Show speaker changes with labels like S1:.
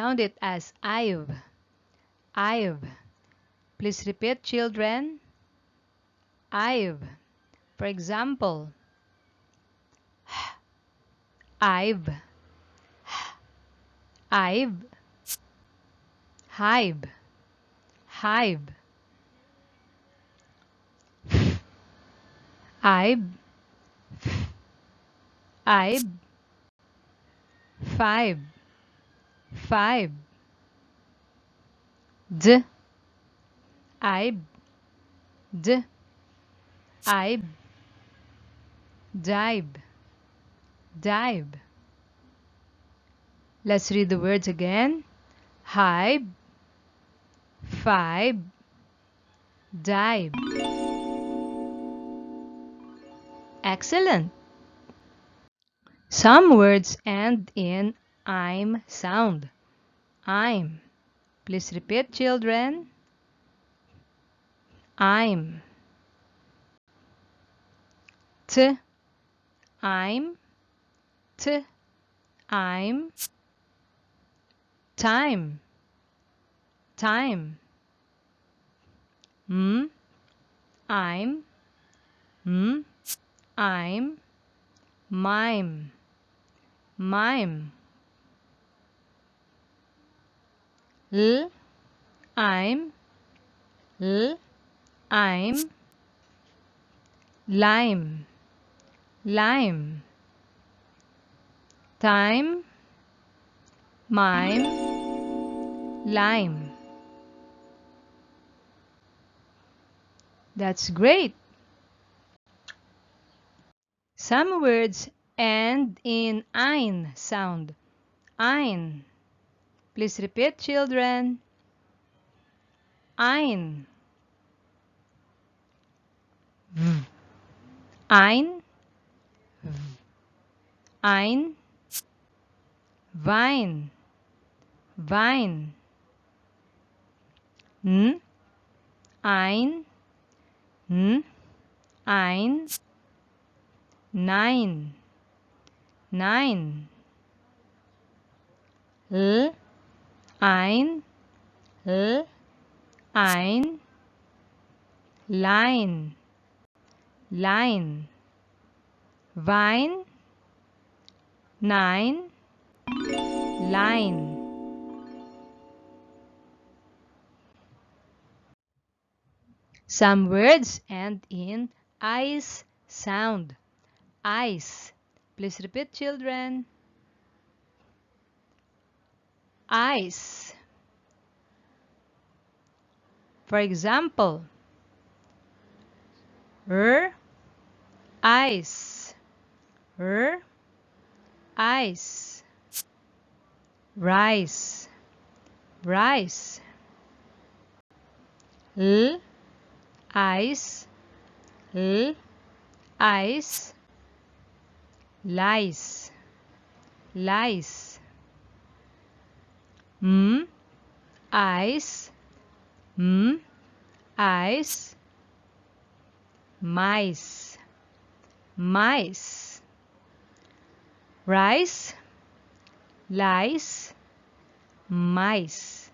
S1: Sound it as I've. I've. Please repeat, children. I've. For example, I've. I've. Hive. Hive. I've. I've. Five. Five. D. I've. D. I've. Dive. Dive. Let's read the words again. Hive. Five. Dive. Excellent. Some words end in I'm sound. I'm. Please repeat, children. I'm. T. I'm. T. I'm. Time. Time. M. I'm. M. I'm. Mime. Mime. L. I'm. L. I'm. Lime. Lime. Time. Mime. Lime. That's great. Some words end in ein sound. Ein. Please repeat, children. Ein. V. Ein. V. Ein. Wein. Wein. N. Ein. N. Ein. Nein. Nein. L. Ein. L. Ein. Line. Line. Wein. Nein. Line. Some words end in ice sound. Ice. Please repeat, children. Ice. For example, ice. Ice. Rice. Rice. Ice. Ice. Lice. Lice. Ice. Ice. Mice. Mice. Rice. Lice. Mice.